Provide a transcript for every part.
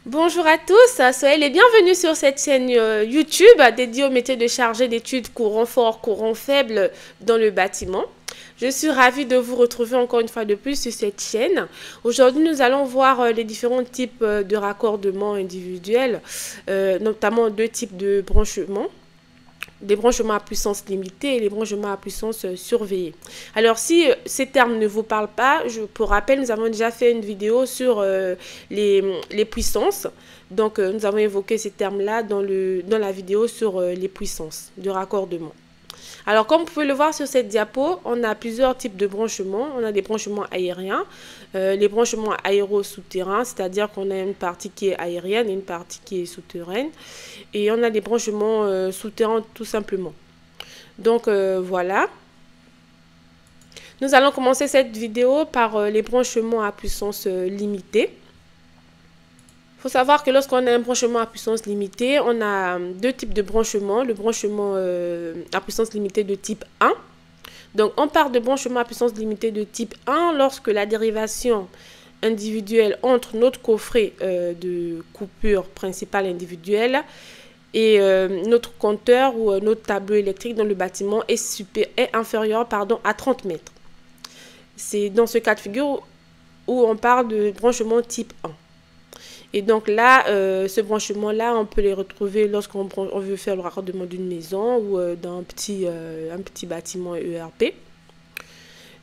Bonjour à tous, soyez les bienvenus sur cette chaîne YouTube dédiée au métier de chargé d'études courant fort, courant faible dans le bâtiment. Je suis ravie de vous retrouver encore une fois de plus sur cette chaîne. Aujourd'hui, nous allons voir les différents types de raccordements individuels, notamment deux types de branchements. Des branchements à puissance limitée et les branchements à puissance surveillée. Alors, si ces termes ne vous parlent pas, pour rappel, nous avons déjà fait une vidéo sur les puissances. Donc, nous avons évoqué ces termes-là dans la vidéo sur les puissances de raccordement. Alors, comme vous pouvez le voir sur cette diapo, on a plusieurs types de branchements. On a des branchements aériens, les branchements aéro-souterrains, c'est-à-dire qu'on a une partie qui est aérienne et une partie qui est souterraine. Et on a des branchements souterrains tout simplement. Donc, voilà. Nous allons commencer cette vidéo par les branchements à puissance limitée. Il faut savoir que lorsqu'on a un branchement à puissance limitée, on a deux types de branchements. Le branchement à puissance limitée de type 1. Donc, on part de branchement à puissance limitée de type 1 lorsque la dérivation individuelle entre notre coffret de coupure principale individuelle et notre compteur ou notre tableau électrique dans le bâtiment est inférieur à 30 mètres. C'est dans ce cas de figure où on parle de branchement type 1. Et donc là, ce branchement-là, on peut les retrouver lorsqu'on veut faire le raccordement d'une maison ou d'un petit bâtiment ERP.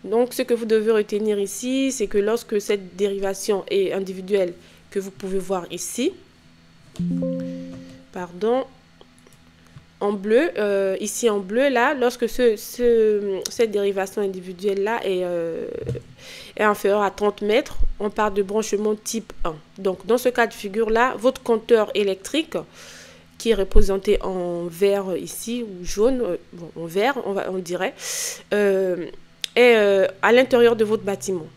Donc, ce que vous devez retenir ici, c'est que lorsque cette dérivation est individuelle, que vous pouvez voir ici, pardon, en bleu, ici en bleu, là, lorsque cette dérivation individuelle-là est inférieure à 30 mètres, on parle de branchement type 1. Donc, dans ce cas de figure-là, votre compteur électrique, qui est représenté en vert ici, ou jaune, bon, en vert, on dirait, est à l'intérieur de votre bâtiment.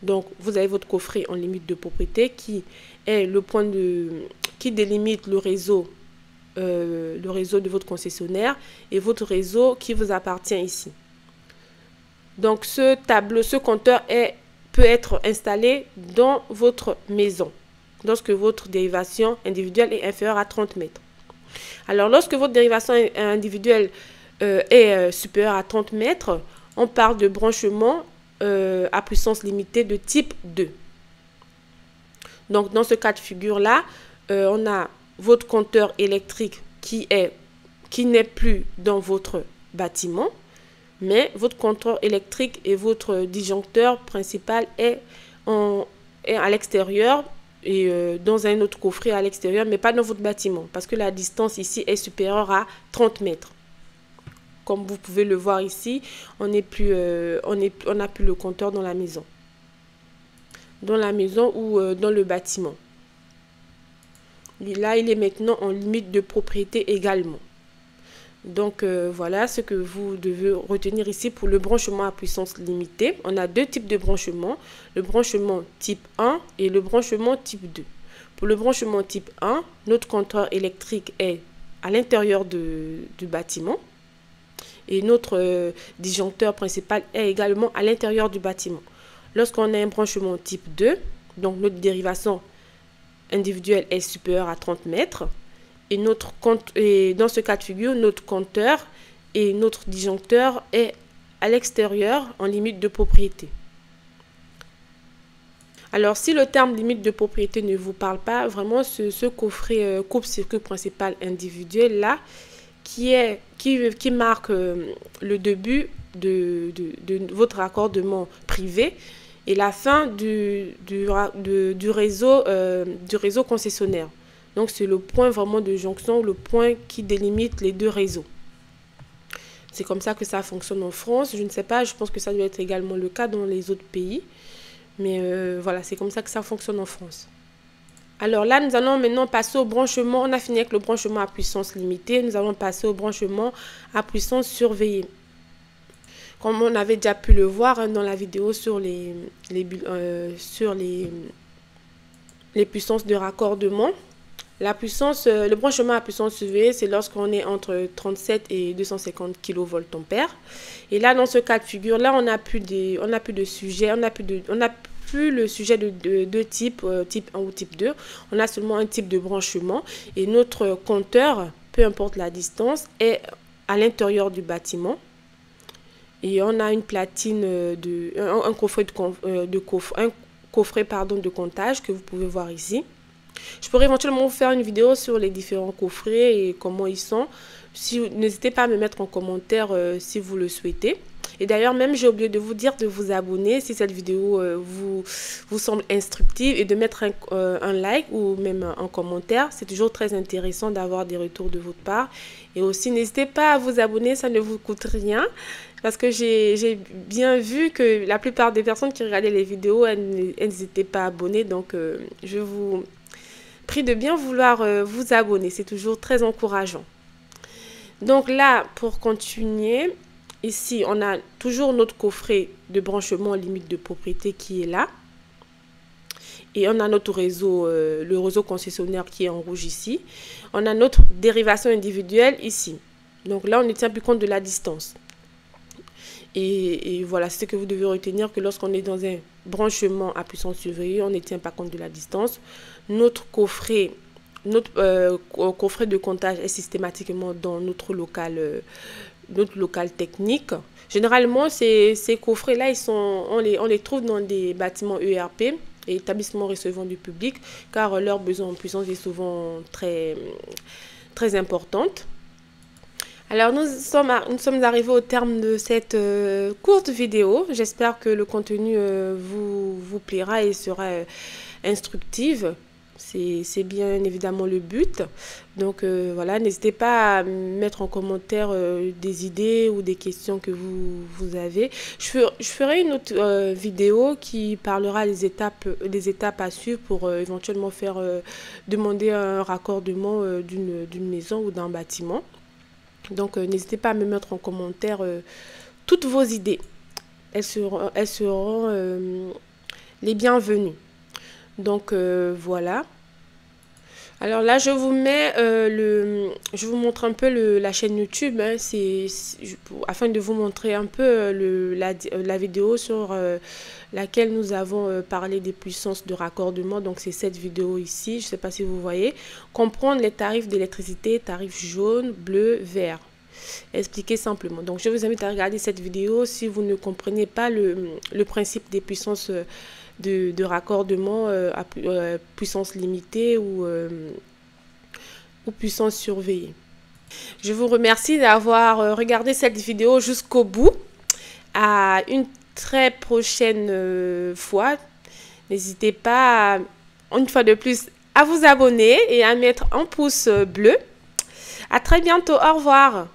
Donc, vous avez votre coffret en limite de propriété qui est le point qui délimite le réseau de votre concessionnaire et votre réseau qui vous appartient ici. Donc, ce compteur peut être installé dans votre maison lorsque votre dérivation individuelle est inférieure à 30 mètres. Alors, lorsque votre dérivation individuelle est supérieure à 30 mètres, on parle de branchement à puissance limitée de type 2. Donc, dans ce cas de figure-là, on a votre compteur électrique qui n'est plus dans votre bâtiment, mais votre compteur électrique et votre disjoncteur principal est à l'extérieur et dans un autre coffret à l'extérieur, mais pas dans votre bâtiment, parce que la distance ici est supérieure à 30 mètres. Comme vous pouvez le voir ici, on n'a plus le compteur dans la maison. Dans la maison ou dans le bâtiment. Là, il est maintenant en limite de propriété également. Donc, voilà ce que vous devez retenir ici pour le branchement à puissance limitée. On a deux types de branchements, le branchement type 1 et le branchement type 2. Pour le branchement type 1, notre compteur électrique est à l'intérieur du bâtiment et notre disjoncteur principal est également à l'intérieur du bâtiment. Lorsqu'on a un branchement type 2, donc notre dérivation individuelle est supérieure à 30 mètres, et dans ce cas de figure, notre compteur et notre disjoncteur est à l'extérieur en limite de propriété. Alors, si le terme limite de propriété ne vous parle pas, vraiment ce coffret coupe-circuit principal individuel là, qui marque le début de votre raccordement privé et la fin du réseau concessionnaire. Donc, c'est le point vraiment de jonction, le point qui délimite les deux réseaux. C'est comme ça que ça fonctionne en France. Je ne sais pas, je pense que ça doit être également le cas dans les autres pays. Mais voilà, c'est comme ça que ça fonctionne en France. Alors là, nous allons maintenant passer au branchement. On a fini avec le branchement à puissance limitée. Nous allons passer au branchement à puissance surveillée. Comme on avait déjà pu le voir dans la vidéo sur les puissances de raccordement. Le branchement à puissance surveillée, c'est lorsqu'on est entre 37 et 250 kVA. Et là, dans ce cas de figure, là, on n'a plus de sujet, on n'a plus le sujet de deux types, type 1 ou type 2. On a seulement un type de branchement et notre compteur, peu importe la distance, est à l'intérieur du bâtiment. Et on a une platine, un coffret de comptage que vous pouvez voir ici. Je pourrais éventuellement vous faire une vidéo sur les différents coffrets et comment ils sont. N'hésitez pas à me mettre en commentaire si vous le souhaitez. Et d'ailleurs, même j'ai oublié de vous dire de vous abonner si cette vidéo vous semble instructive et de mettre un like ou même un commentaire. C'est toujours très intéressant d'avoir des retours de votre part. Et aussi, n'hésitez pas à vous abonner, ça ne vous coûte rien. Parce que j'ai bien vu que la plupart des personnes qui regardaient les vidéos, elles n'étaient pas abonnées. Donc, je vous prie de bien vouloir vous abonner. C'est toujours très encourageant. Donc là, pour continuer, ici, on a toujours notre coffret de branchement limite de propriété qui est là. Et on a notre réseau, le réseau concessionnaire qui est en rouge ici. On a notre dérivation individuelle ici. Donc là, on ne tient plus compte de la distance. Et voilà, c'est ce que vous devez retenir, que lorsqu'on est dans un branchement à puissance surveillée, on ne tient pas compte de la distance. Notre coffret de comptage est systématiquement dans notre local technique. Généralement, ces coffrets-là, on les trouve dans des bâtiments ERP et établissements recevant du public, car leur besoin en puissance est souvent très, très importante. Alors, nous sommes arrivés au terme de cette courte vidéo. J'espère que le contenu vous plaira et sera instructif. C'est bien évidemment le but. Donc voilà, n'hésitez pas à mettre en commentaire des idées ou des questions que vous avez. Je ferai une autre vidéo qui parlera des étapes à suivre pour éventuellement demander un raccordement d'une maison ou d'un bâtiment. Donc n'hésitez pas à me mettre en commentaire toutes vos idées. Elles seront les bienvenues. Donc voilà. Alors là, je vous montre un peu la chaîne YouTube, hein, afin de vous montrer un peu la vidéo sur laquelle nous avons parlé des puissances de raccordement. Donc c'est cette vidéo ici, je ne sais pas si vous voyez. Comprendre les tarifs d'électricité, tarifs jaune, bleu, vert. Expliquer simplement. Donc je vous invite à regarder cette vidéo si vous ne comprenez pas le principe des puissances de raccordement à puissance limitée ou puissance surveillée. Je vous remercie d'avoir regardé cette vidéo jusqu'au bout. À une très prochaine fois. N'hésitez pas, une fois de plus, à vous abonner et à mettre un pouce bleu. À très bientôt. Au revoir.